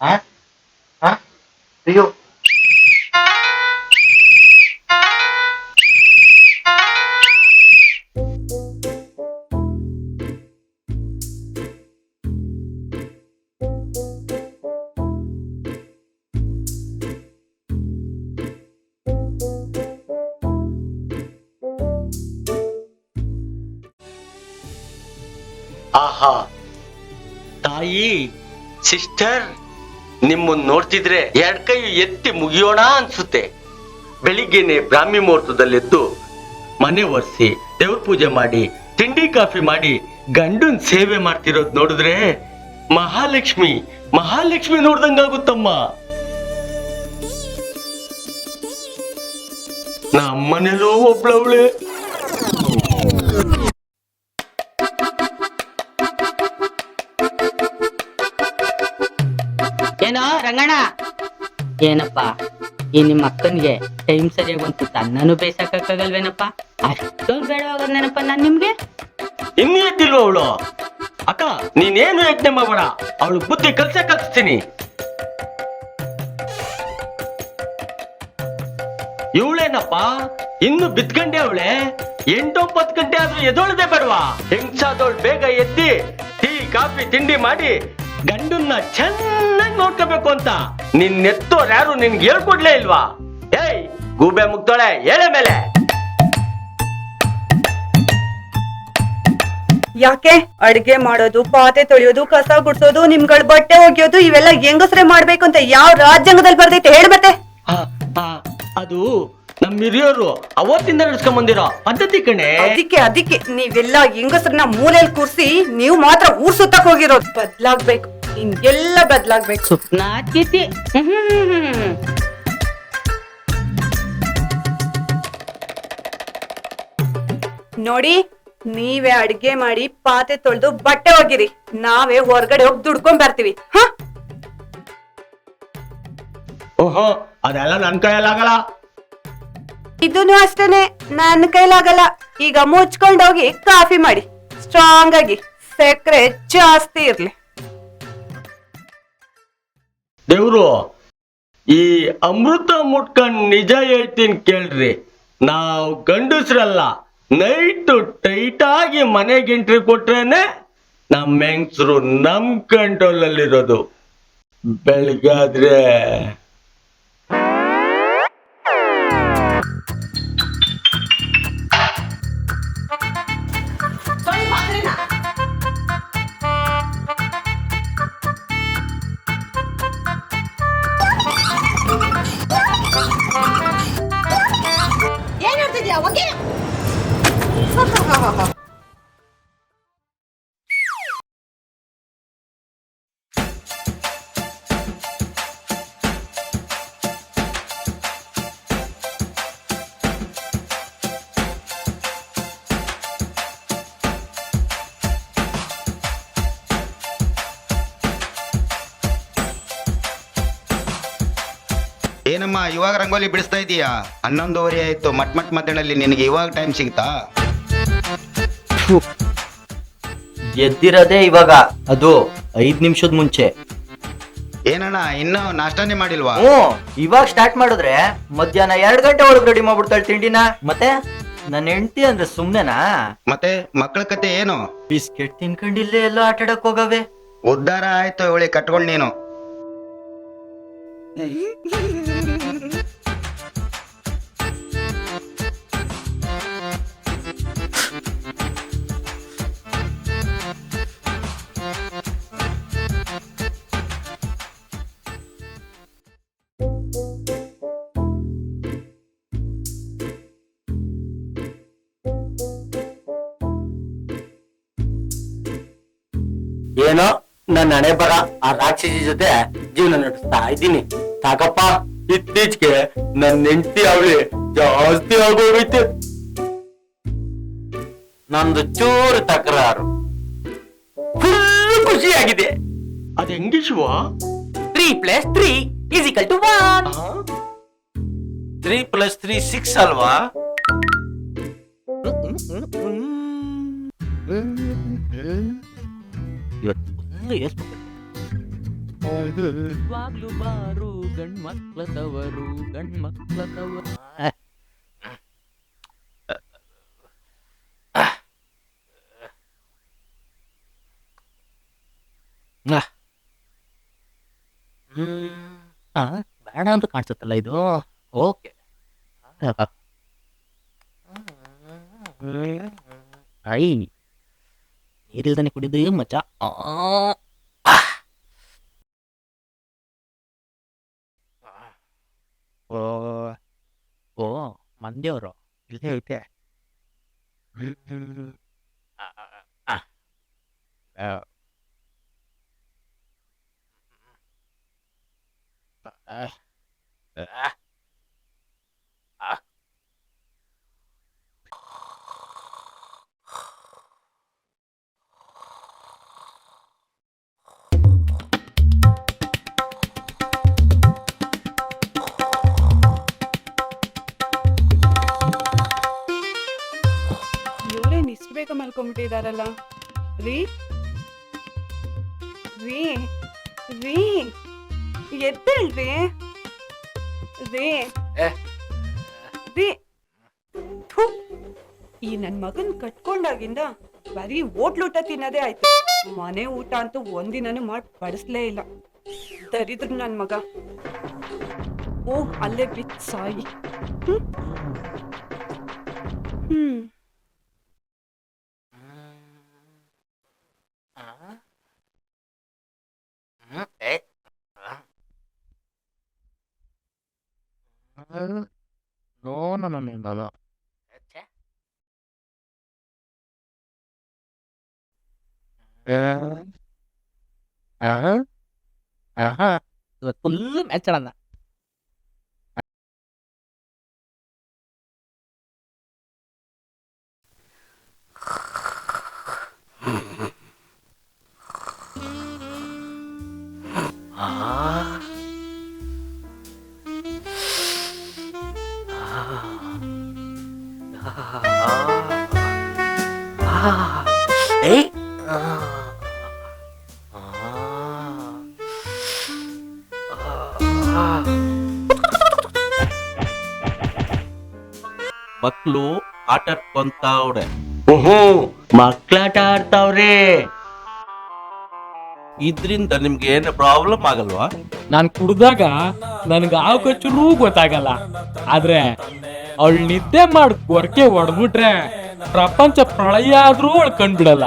ಆ? ಆ? ಅಯ್ಯೋ ಆಹಾ ತಾಯಿ, ಸಿಸ್ಟರ್, ನಿಮ್ಮನ್ನ ನೋಡ್ತಿದ್ರೆ ಎರಡ್ ಕೈ ಎತ್ತಿ ಮುಗಿಯೋಣ ಅನ್ಸುತ್ತೆ. ಬೆಳಿಗ್ಗೆನೆ ಬ್ರಾಹ್ಮಿ ಮುಹೂರ್ತದಲ್ಲೆದ್ದು ಮನೆ ಒರೆಸಿ ದೇವ್ರ ಪೂಜೆ ಮಾಡಿ ತಿಂಡಿ ಕಾಫಿ ಮಾಡಿ ಗಂಡನ್ ಸೇವೆ ಮಾಡ್ತಿರೋದ್ ನೋಡಿದ್ರೆ ಮಹಾಲಕ್ಷ್ಮಿ ಮಹಾಲಕ್ಷ್ಮಿ ನೋಡ್ದಂಗಾಗುತ್ತಮ್ಮ. ನಮ್ಮನೇಲೂ ಒಬ್ಳವಳೆ. ಏನೋ ರಂಗಣ್ಣ, ಏನಪ್ಪ ಈ ನಿಮ್ಮ ಅಕ್ಕನ್ಗೆ ಟೈಮ್ ಸರಿಯಾಗಿ ಒಂದು ತನ್ನನು ಬೇಯಿಸಕ್ಕಾಗಲ್ವೇನಪ್ಪ? ಅಷ್ಟೊಂದು ಬೇಡವಾಗದೇನಪ್ಪ ನಾನ್ ನಿಮ್ಗೆ. ಇನ್ನೂ ಎದ್ದಿಲ್ವ ಅವಳು? ಅಕ್ಕ ನೀನೇನು ಯತ್ನೆ ಮಾಡಬೇಡ, ಅವಳು ಬುದ್ಧಿ ಕಲಿಸ್ತೀನಿ. ಇವಳೇನಪ್ಪ ಇನ್ನು ಬಿತ್ಕಂಡೆ ಅವಳೆ? 8-9 ಗಂಟೆ ಆದ್ರೂ ಎದೊಳದೆ ಬೇಡವಾ? ಹೆಂಗ್ಸಾದವಳು ಬೇಗ ಎದ್ದಿ ಟೀ ಕಾಫಿ ತಿಂಡಿ ಮಾಡಿ ಗಂಡನ್ನ ಚೆನ್ನಾಗಿ ನೋಡ್ಕೋಬೇಕು ಅಂತ ನಿನ್ನೆತ್ತೋರ್ ಯಾರು ನಿನ್ಗೆ ಹೇಳ್ಕೊಡ್ಲೇ ಇಲ್ವಾ? ಏಯ್ ಗೂಬೆ ಮುಗ್ತಾಳೆ, ಎಳೆ ಮೇಲೆ. ಯಾಕೆ ಅಡ್ಗೆ ಮಾಡೋದು, ಪಾತ್ರೆ ತೊಳೆಯೋದು, ಕಸ ಗುಡ್ಸೋದು, ನಿಮ್ಗಳ ಬಟ್ಟೆ ಒಗೆಯೋದು ಇವೆಲ್ಲ ಹೆಂಗಸ್ರೆ ಮಾಡ್ಬೇಕು ಅಂತ ಯಾವ ರಾಜ್ಯಾಂಗದಲ್ಲಿ ಬರ್ದೈತೆ ಹೇಳ ಮತ್ತೆ? ಅದು ನಮ್ ಹಿರಿಯರು ಅವತ್ತಿಂದ ನಡ್ಸ್ಕೊಂಡ್ ಬಂದಿರೋ ಪದ್ಧತಿ ಕಣೆ. ಅದಕ್ಕೆ ನೀವೆಲ್ಲ ಹೆಂಗಸ್ರನ್ನ ಮೂಲೆಯಲ್ಲಿ ಕೂರ್ಸಿ ನೀವು ಮಾತ್ರ ಊರ್ ಸುತ್ತಕ್ ಹೋಗಿರೋದು. ಬದ್ಲಾಗ್ಬೇಕು, ಹಿಂಗೆಲ್ಲ ಬದ್ಲಾಗ್ಬೇಕು. ಸುಪ್ನಾತ್ಯತಿ ನೋಡಿ, ನೀವೇ ಅಡ್ಗೆ ಮಾಡಿ ಪಾತ್ರೆ ತೊಳೆದು ಬಟ್ಟೆ ಒಗಿರಿ, ನಾವೇ ಹೊರಗಡೆ ಹೋಗಿ ದುಡ್ಕೊಂಡ್ ಬರ್ತೀವಿ. ಹ ಓಹೋ, ಅದೆಲ್ಲ ನನ್ ಕೈಯಲ್ಲಾಗಲ್ಲ. ಇದನ್ನು ಅಷ್ಟೇನೆ, ನನ್ನ ಕೈಲಾಗಲ್ಲ. ಈಗ ಮುಚ್ಕೊಂಡೋಗಿ ಕಾಫಿ ಮಾಡಿ, ಸ್ಟ್ರಾಂಗ್ ಆಗಿ, ಸಕ್ಕರೆ ಜಾಸ್ತಿ ಇರ್ಲಿ. ದೇವ್ರು ಈ ಅಮೃತ ಮುಟ್ಕೊಂಡ್ ನಿಜ ಹೇಳ್ತೀನಿ ಕೇಳ್ರಿ, ನಾವ್ ಗಂಡಸ್ರಲ್ಲ, ನೈಟ್ ಟೈಟ್ ಆಗಿ ಮನೆಗೆ ಎಂಟ್ರಿ ಕೊಟ್ರೇನೆ ನಮ್ ಹೆಂಗ್ಸ್ರು ನಮ್ ಕಂಟ್ರೋಲ್ ಅಲ್ಲಿರೋದು. ಬೆಳಗಾದ್ರೆ ಏನಮ್ಮ ಇವಾಗ ರಂಗೋಲಿ ಬಿಡಿಸ್ತಾ ಇದೀಯಾ? 11:30 ಆಯ್ತು. ಮಟ್ ಮಧ್ಯಾಹ್ನಲ್ಲಿ ನಿನಗೆ ಇವಾಗ ಟೈಮ್ ಸಿಗ್ತಾ? ಎದ್ದಿರೋದೇ ಇವಾಗ, ಅದು 5 ನಿಮಿಷದ ಮುಂಚೆ. ಏನಣ್ಣ ಇನ್ನೂ ನಾಷ್ಟಾನೇ ಮಾಡಿಲ್ವಾ? ಇವಾಗ ಸ್ಟಾರ್ಟ್ ಮಾಡಿದ್ರೆ ಮಧ್ಯಾಹ್ನ 2 ಗಂಟೆ ಒಳಗೆ ರೆಡಿ ಮಾಡ್ಬಿಡ್ತಾಳೆ ತಿಂಡಿನ. ಮತ್ತೆ ನನ್ನ ಹೆಂಡತಿ ಅಂದ್ರೆ ಸುಮ್ನೆನಾ? ಮತ್ತೆ ಮಕ್ಕಳ ಕತೆ ಏನು? ಬಿಸ್ಕೆಟ್ ತಿನ್ಕೊಂಡಿಲ್ಲೇ ಎಲ್ಲೋ ಆಟ ಆಡಕ್ ಹೋಗವೆ. ಉದ್ಧಾರ ಆಯ್ತು ಇವಳಿ ಕಟ್ಕೊಂಡ್ ನೀನು. ಏನೋ ನನ್ನ ಹಣೆ ಬರ ಆ ರಾಕ್ಷಸಿ ಜೊತೆ ಜೀವನ ನಡೆಸ್ತಾ ಇದ್ದೀನಿ. ಸಾಕಪ್ಪ, ಇತ್ತೀಚೆಗೆ ನನ್ನ ಹೆಂಡತಿ ಅವಳಿ ಜಾಸ್ತಿ ಆಗೋಗೈತೆ. ನಂದು ಚೂರು ತಕರಾರು, ಫುಲ್ ಖುಷಿಯಾಗಿದೆ. ಅದ್ ಹೆಂಗೆ ಶಿವ? 3 + 3 = 1. 3 + 3 6 ಅಲ್ವಾ? ಇವತ್ತು ವಾಗ್ಲು ಬಾರು ಗಂಡ್ ಮಕ್ಳ ತವರು ಗಂಡ್ ಮಕ್ಳ ತವರು. ಬೇಡ ಅಂತ ಕಾಣಿಸುತ್ತಲ್ಲ ಇದು. ಓಕೆ ಐ ನೀರಿಲ್ದಾನೆ ಕುಡಿದು ಮಚ್ಚ. ಓ ಓ ಮಂದಿಯವರು ಇಲ್ಲೇ ಐತೆ. ಇವ್ರೇನ್ ಇಷ್ಟು ಬೇಗ ಮಲ್ಕೊಂಡ್ಬಿಟ್ಟಿದಾರಲ್ಲ. ರೀ ರೀ ರೀ ಎದ್ದೇಳ್ರಿ ರೀ ರೀ. ಥು, ಈ ನನ್ ಮಗನ್ ಕಟ್ಕೊಂಡಾಗಿಂದ ಬರೀ ಹೋಟ್ಲೂಟ ತಿನ್ನೋದೇ ಆಯ್ತು. ಮನೆ ಊಟ ಅಂತೂ ಒಂದಿನೂ ಮಾಡಿ ಬಡಿಸ್ಲೇ ಇಲ್ಲ. ದರಿದ್ರು ನನ್ ಮಗ. ಓ ಅಲ್ಲೇ ಬಿತ್ ಸಾಯಿ. ಹ್ಮ್ ನೋ ನನ್ನ ಇವತ್ತು ಫುಲ್ ಮ್ಯಾಚ್ ಆಡೋಣ. ಮಕ್ಳು ಆಟ ಆಡ್ಕೊಂತಾವ್ರೆ. ಮಕ್ಳಾಟ ಆಡ್ತಾವ್ರೆ. ಇದ್ರಿಂದ ನಿಮ್ಗೆ ಏನು ಪ್ರಾಬ್ಲಮ್ ಆಗಲ್ವಾ? ನಾನ್ ಕುಡ್ದಾಗ ನನ್ಗ ಆಗ ಚೂರು ಗೊತ್ತಾಗಲ್ಲ. ಆದ್ರೆ ಅವಳು ನಿದ್ದೆ ಮಾಡಿ ಗೊರಕೆ ಹೊಡೆದ್ಬಿಟ್ರೆ ಪ್ರಪಂಚ ಪ್ರಳಯ ಆದ್ರೂ ಅವಳು ಕಂಡ್ಬಿಡಲ್ಲ.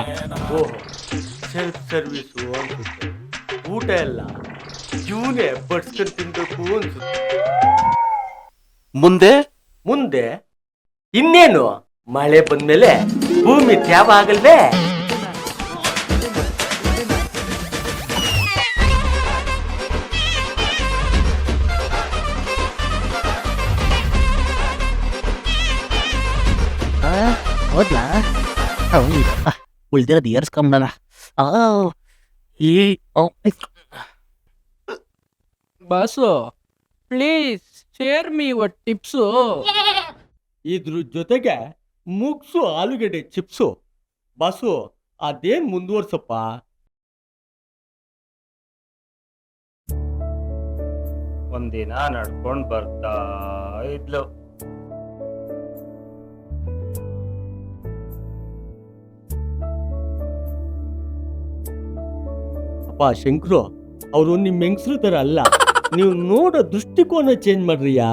ಸೆಲ್ಫ್ ಸರ್ವಿಸು ಅನ್ಸುತ್ತೆ. ಊಟ ಎಲ್ಲ ಇವನೇ ಬಡ್ಸ್ಕೊಂಡು ತಿನ್ಬೇಕು ಅನ್ಸುತ್ತೆ. ಮುಂದೆ ಮುಂದೆ ಇನ್ನೇನು? ಮಳೆ ಬಂದ್ಮೇಲೆ ಭೂಮಿ ತ್ಯಾವ ಆಗಲ್ವೇ? ಹೋದ್ಲಾ? ಉಳ್ದಿರೋದು ಏರ್ಸ್ಕೊಂಬಿಡಣ. Boss please share me your tips. ಇದ್ರ ಜೊತೆಗೆ ಮುಗ್ಸು ಆಲೂಗಡ್ಡೆ ಚಿಪ್ಸು. ಬಾಸು ಅದೇನ್ ಮುಂದುವರ್ಸಪ್ಪ. ಒಂದಿನ ನಡ್ಕೊಂಡ್ ಬರ್ತಾ ಇದ್ಲು. ಅಪ್ಪ ಶಂಕರು, ಅವರು ನಿಮ್ ಹೆಂಗಸ್ರು ತರ ಅಲ್ಲ. ನೀವು ನೋಡೋ ದೃಷ್ಟಿಕೋನ ಚೇಂಜ್ ಮಾಡ್ರಿಯಾ.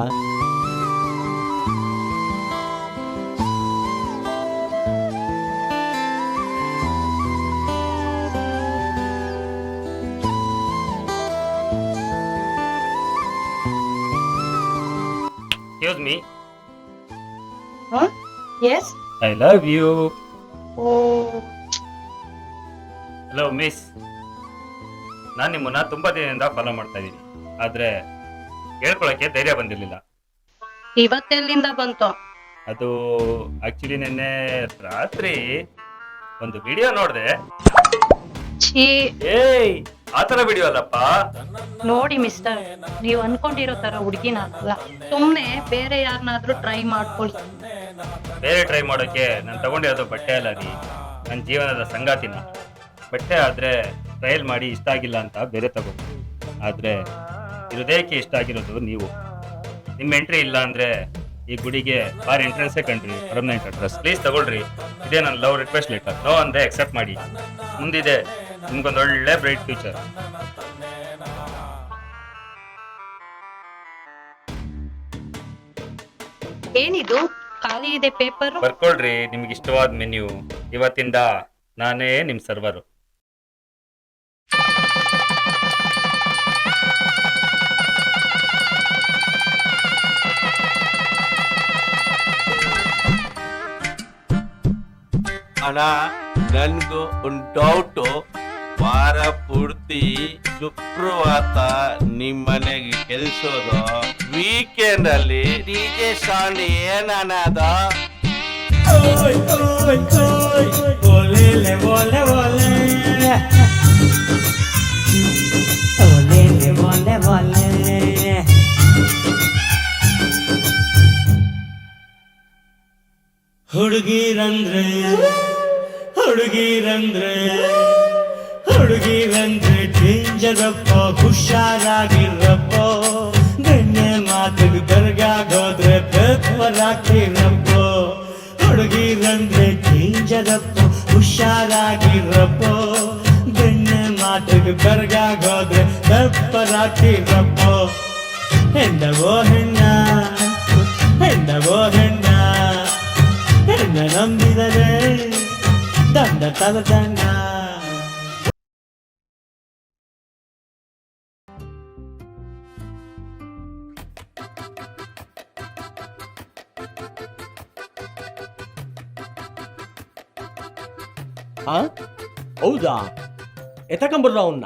Excuse me. Yes? I love you. Oh. Hello miss, ನಾನು ನಿಮ್ಮನ್ನ ತುಂಬಾ ದಿನದಿಂದ ಫಾಲೋ ಮಾಡ್ತಾ ಇದ್ದೀನಿ. ಆದ್ರೆ ಹೇಳ್ಕೊಳಕ್ಕೆ ಧೈರ್ಯ ಬಂದಿರಲಿಲ್ಲ. ಇವತ್ತೆಲ್ಲಿಂದ ಬಂತು? ಅದು ಆಕ್ಚುಲಿ ನಿನ್ನೆ ರಾತ್ರಿ ಒಂದು ವಿಡಿಯೋ ನೋಡಿದೆ. ಛೀ, ಏಯ್, ಆತರ ವಿಡಿಯೋ ಅಲ್ಲಪ್ಪ. ನೋಡಿ ಮಿಸ್ಟರ್, ನೀವು ಅನ್ಕೊಂಡಿರೋ ತರ ಹುಡುಗಿನ ಅಲ್ಲ. ಸುಮ್ನೆ ಬೇರೆ ಯಾರನ್ನಾದ್ರೂ ಟ್ರೈ ಮಾಡ್ಕೊಳ್ಳಿ. ಬೇರೆ ಟ್ರೈ ಮಾಡೋಕೆ ನಾನು ತಗೊಂಡಿರೋದು ಬಟ್ಟೆ ಅಲ್ಲ ರೀ, ನನ್ನ ಜೀವನದ ಸಂಗಾತಿನ. ಬಟ್ಟೆ ಆದ್ರೆ ಟ್ರಯಲ್ ಮಾಡಿ ಇಷ್ಟ ಆಗಿಲ್ಲ ಅಂತ ಬೇರೆ ತಗೊಂಡು. ಆದರೆ ಹೃದಯಕ್ಕೆ ಇಷ್ಟ ಆಗಿರೋದು ನೀವು. ನಿಮ್ಮ ಎಂಟ್ರಿ ಇಲ್ಲ ಅಂದರೆ ಈ ಗುಡಿಗೆ ಬಾರ್ ಎಂಟ್ರೆನ್ಸೇ ಕಂಡ್ರಿ, ಪರ್ಮನೆಂಟ್ ಅಡ್ರೆಸ್. ಪ್ಲೀಸ್ ತಗೊಳ್ರಿ, ಇದೇ ನನ್ನ ಲವ್ ರಿಕ್ವೆಸ್ಟ್ ಲೆಟರ್. ನೋ ಅಂದೆ ಅಕ್ಸೆಪ್ಟ್ ಮಾಡಿ. ಮುಂದಿದೆ ನಿಮ್ಗೊಂದು ಒಳ್ಳೆ ಬ್ರೈಟ್ ಫ್ಯೂಚರ್. ಏನಿದು ಖಾಲಿ ಇದೆ ಪೇಪರ್? ಬರ್ಕೊಳ್ರಿ ನಿಮ್ಗೆ ಇಷ್ಟವಾದ ಮೆನ್ಯೂ. ಇವತ್ತಿಂದ ನಾನೇ ನಿಮ್ಮ ಸರ್ವರು. ಅಣ್ಣ, ನನ್ಗೂ ಒಂದು ಡೌಟು. ವಾರ ಪೂರ್ತಿ ಶುಕ್ರವಾರ ನಿಮ್ಮನೆಗೆ ಕೆಲ್ಸೋದು, ವೀಕೆಂಡ್ ಅಲ್ಲಿ ಡಿಜೆ ಸೌಂಡ್ ಏನದ? ಹುಡುಗಿರಂದ್ರೆ ಹುಡುಗಿರಂದ್ರೆ ಹುಡುಗಿರಂದ್ರೆ ಡೇಂಜರಪ್ಪ, ಹುಷಾರಾಗಿರಪ್ಪ. ಗಣ್ಯ ಮಾತಿಗೆ ಬೆರಗಾಗೋದ್ರೆ ಪೇಪರ್ ಹಾಕಿರಪ್ಪ. ಹುಡುಗಿರಂದ್ರೆ ಡೇಂಜರಪ್ಪ, ಹುಷಾರಾಗಿರಪ್ಪ. ಗಣ್ಯ ಮಾತಿಗೆ ಬೆರಗಾಗೋದ್ರೆ ಪೇಪರ್ ಹಾಕಿರಪ್ಪ. ಹೆಂಡವೋ ಹೆಣ್ಣ, ಹೆಂಡವೋ ಹೆಣ್ಣ, ಹೆಣ್ಣ ನಂಬಿದರೆ ದಂಡ ತಲದಂಡ. ಹೌದಾ? ಎತ್ತಕೊಂಬರ್ರ ಅವನ್ನ.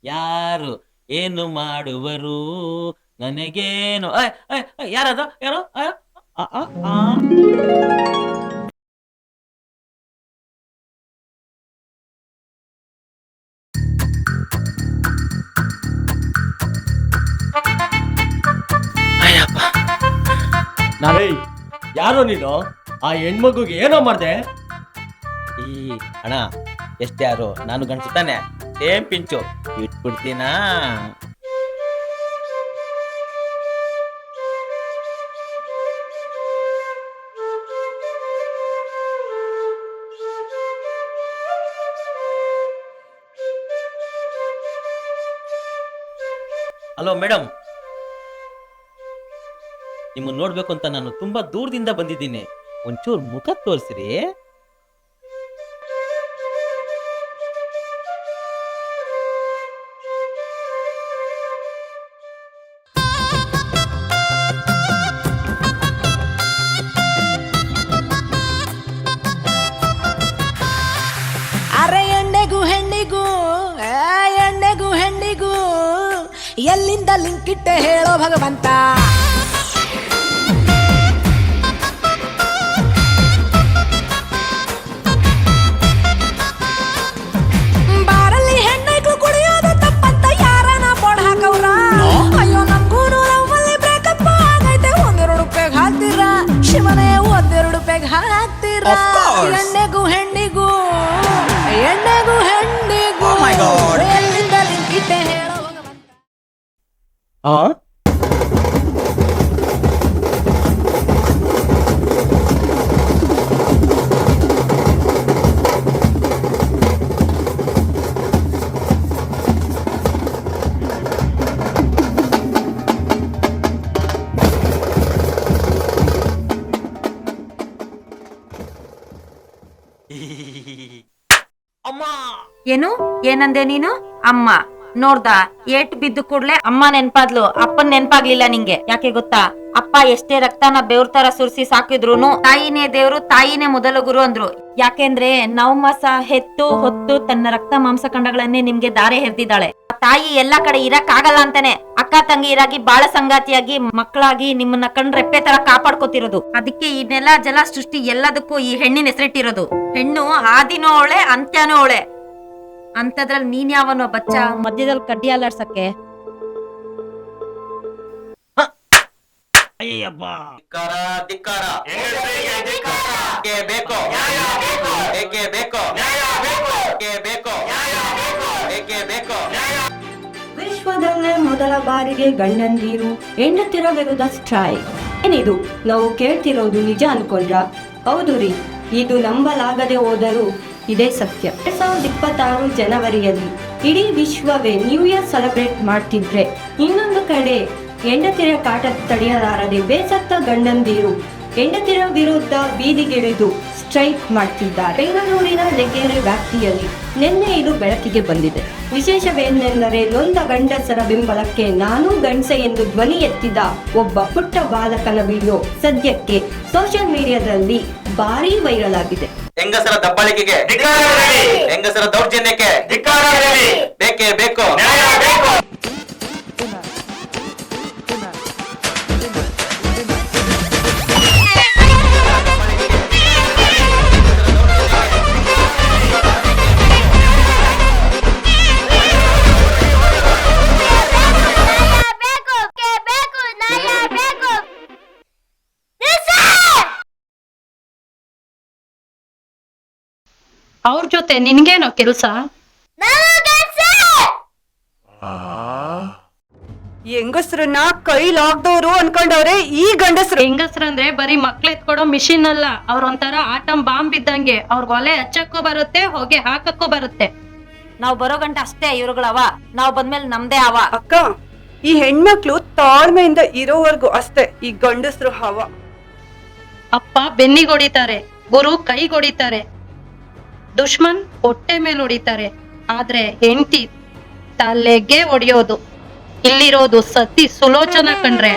ಯಾರು ಏನು ಮಾಡುವರು ನನಗೇನು? ಯಾರದ ಯಾರೋ? ಯಾರೋ ನೀನು? ಆ ಹೆಣ್ಮಗುಗೆ ಏನೋ ಮಾಡ್ದೆ? ಈ ಅಣ್ಣ ಎಷ್ಟ್ಯಾರು, ನಾನು ಗಂಡ್ಸುತ್ತಾನೆ ಸೇಮ್ ಪಿಂಚು ಇಟ್ಬಿಡ್ತೀನಾ? ಹಲೋ ಮೇಡಮ್, ನಿಮ್ಮನ್ನು ನೋಡ್ಬೇಕು ಅಂತ ನಾನು ತುಂಬಾ ದೂರದಿಂದ ಬಂದಿದ್ದೀನಿ. ಒಂಚೂರು ಮುಖ ತೋರಿಸ್ರಿ. ಅರೆ ಎಣ್ಣೆಗೂ ಹೆಣ್ಣಿಗೂ ಎಣ್ಣೆಗೂ ಹೆಣ್ಣಿಗೂ ಎಲ್ಲಿಂದ ಲಿಂಕ್ ಇಟ್ಟೆ ಹೇಳೋ ಭಗವಂತ. ಬಾರಲ್ಲಿ ಹೆಣ್ಣಿಗೂ ಕುಡಿಯೋದು ತಪ್ಪಂತ ಯಾರನ ಬೋರ್ಡ್ ಹಾಕವ್ರ? ಅಯ್ಯೋ ನಮ್ಗೂನು ಲವ್ವಲ್ಲಿ ಬ್ರೇಕಪ್ ಆಗೈತೆ, ಒಂದೆರಡು ಪೆಗ್ ಹಾಕ್ತೀರಾ ಶಿವನೇ, ಒಂದೆರಡು ಪೆಗ್ ಹಾಕ್ತೀರಾ? ಎಣ್ಣೆಗೂ ಹೆಣ್ಣಿಗೂ ಎಣ್ಣೆಗೂ ಹೆಣ್ಣಿಗೂ ಎಲ್ಲಿಂದ ಲಿಂಕ್ ಇಟ್ಟೆ ಹೇಳೋ ಭಗವಂತ. ಏನು ಏನಂದೆ ನೀನು? ಅಮ್ಮ ನೋಡ್ದ, ಏಟ್ ಬಿದ್ದು ಕೂಡ್ಲೆ ಅಮ್ಮ ನೆನ್ಪಾದ್ಲು, ಅಪ್ಪನ್ ನೆನ್ಪಾಗ್ಲಿಲ್ಲ ನಿಂಗೆ. ಯಾಕೆ ಗೊತ್ತಾ? ಅಪ್ಪ ಎಷ್ಟೇ ರಕ್ತನ ಬೆವ್ರ ತರ ಸುರಿಸಿ ಸಾಕಿದ್ರುನು ತಾಯಿನೇ ದೇವ್ರು, ತಾಯಿನೇ ಮೊದಲ ಗುರು ಅಂದ್ರು. ಯಾಕೆಂದ್ರೆ ನವಮಾಸ ಹೆತ್ತು ಹೊತ್ತು ತನ್ನ ರಕ್ತ ಮಾಂಸ ಖಂಡಗಳನ್ನೇ ನಿಮ್ಗೆ ದಾರೆ ಹೆರ್ದಿದ್ದಾಳೆ. ತಾಯಿ ಎಲ್ಲಾ ಕಡೆ ಇರಕ್ ಆಗಲ್ಲ ಅಂತಾನೆ ಅಕ್ಕ ತಂಗಿರಾಗಿ ಬಾಳ ಸಂಗಾತಿಯಾಗಿ ಮಕ್ಕಳಾಗಿ ನಿಮ್ಮನ್ನ ಕಂಡ್ ರೆಪ್ಪೆ ತರ ಕಾಪಾಡ್ಕೊತಿರೋದು. ಅದಕ್ಕೆ ಈ ನೆಲ ಜಲ ಸೃಷ್ಟಿ ಎಲ್ಲದಕ್ಕೂ ಈ ಹೆಣ್ಣಿನ ಹೆಸರಿಟ್ಟಿರೋದು. ಹೆಣ್ಣು ಆದಿನೂ ಅವಳೆ, ಅಂತ್ಯನೂ ಅವಳೆ. ಅಂತದ್ರಲ್ಲಿ ನೀನ್ ಯಾವನೋ ಬಚ್ಚ ಮಧ್ಯದಲ್ಲಿ ಕಡ್ಡಿ ಅಲ್ಲಾಡ್ಸಕ್ಕೆ? ಅಯ್ಯಪ್ಪ, ಧಿಕ್ಕಾರ, ಧಿಕ್ಕಾರ. ಏಕೆ ಬೇಕು? ಏಕೆ ಬೇಕು? ಏಕೆ ಬೇಕು? ಏಕೆ ಬೇಕು? ಮೊದಲ ಬಾರಿಗೆ ಗಂಡಂದಿರು ಹೆಂಡತಿರ ವಿರುದ್ಧ ಸ್ಟ್ರೈಕ್. ಏನಿದು ನಾವು ಕೇಳ್ತಿರೋದು ನಿಜ ಅನ್ಕೊಂಡ್ರ? ಹೌದು ರೀ, ಇದು ನಂಬಲಾಗದೆ ಹೋದರೂ ಇದೇ ಸತ್ಯ. 2026 ಜನವರಿಯಲ್ಲಿ ಇಡೀ ವಿಶ್ವವೇ ನ್ಯೂ ಇಯರ್ ಸೆಲೆಬ್ರೇಟ್ ಮಾಡ್ತಿದ್ರೆ, ಇನ್ನೊಂದು ಕಡೆ ಹೆಂಡತಿರ ಕಾಟ ತಡೆಯಲಾರದೆ ಬೇಸತ್ತ ಗಂಡಂದಿರು ಹೆಂಡತಿರ ವಿರುದ್ಧ ಬೀದಿಗಿಳಿದು ಸ್ಟ್ರೈಕ್ ಮಾಡ್ತಿದ್ದಾರೆ. ಬೆಂಗಳೂರಿನ ನೆಗ್ಗೆರೆ ವ್ಯಾಪ್ತಿಯಲ್ಲಿ ನಿನ್ನೆ ಇದು ಬೆಳಕಿಗೆ ಬಂದಿದೆ. ವಿಶೇಷವೇನೆಂದರೆ, ನೊಂದ ಗಂಡಸರ ಬೆಂಬಲಕ್ಕೆ ನಾನೂ ಗಂಡಸೆ ಎಂದು ಧ್ವನಿ ಎತ್ತಿದ ಒಬ್ಬ ಪುಟ್ಟ ಬಾಲಕನ ವಿಡಿಯೋ ಸದ್ಯಕ್ಕೆ ಸೋಷಿಯಲ್ ಮೀಡಿಯಾದಲ್ಲಿ ಭಾರೀ ವೈರಲ್ ಆಗಿದೆ. ಹೆಂಗಸರ ದಬ್ಬಾಳಿಕೆಗೆ, ಹೆಂಗಸರ ದೌರ್ಜನ್ಯಕ್ಕೆ ಬೇಕೇ ಬೇಕು. ಅವ್ರ ಜೊತೆ ನಿನ್ಗೇನೋ ಕೆಲಸ? ಹೆಂಗಸ್ರನ್ನ ಕೈಲಾಗ್ದವ್ರು ಅನ್ಕೊಂಡವ್ರೆ ಈ ಗಂಡಸ್ರು. ಹೆಂಗಸ್ರಂದ್ರೆ ಬರೀ ಮಕ್ಳು ಎತ್ಕೊಡೋ ಮಿಷಿನ್ ಅಲ್ಲ, ಅವ್ರೊಂಥರ ಆಟಂ ಬಾಂಬ್ ಇದ್ದಂಗೆ. ಅವ್ರ ಒಲೆ ಹಚ್ಚಕ್ಕೂ ಬರುತ್ತೆ, ಹೊಗೆ ಹಾಕಕ್ಕೂ ಬರುತ್ತೆ. ನಾವ್ ಬರೋ ಗಂಟ ಅಷ್ಟೇ ಇವ್ರುಗಳವ, ನಾವ್ ಬಂದ್ಮೇಲೆ ನಮ್ದೇ ಅವ. ಅಕ್ಕ, ಈ ಹೆಣ್ಮಕ್ಳು ತಾಳ್ಮೆಯಿಂದ ಇರೋವರೆಗೂ ಅಷ್ಟೇ ಈ ಗಂಡಸ್ರು ಹವ. ಅಪ್ಪ ಬೆನ್ನಿಗೊಡಿತಾರೆ, ಗುರು ಕೈಗೊಡಿತಾರೆ, ದುಶ್ಮನ್ ಹೊಟ್ಟೆ ಮೇಲೆ ಹೊಡಿತಾರೆ, ಆದ್ರೆ ಹೆಂಡತಿ ತಲೆಗೆ ಹೊಡಿಯೋದು. ಇಲ್ಲಿರೋದು ಸತಿ ಸುಲೋಚನಾ ಕಂಡ್ರೆ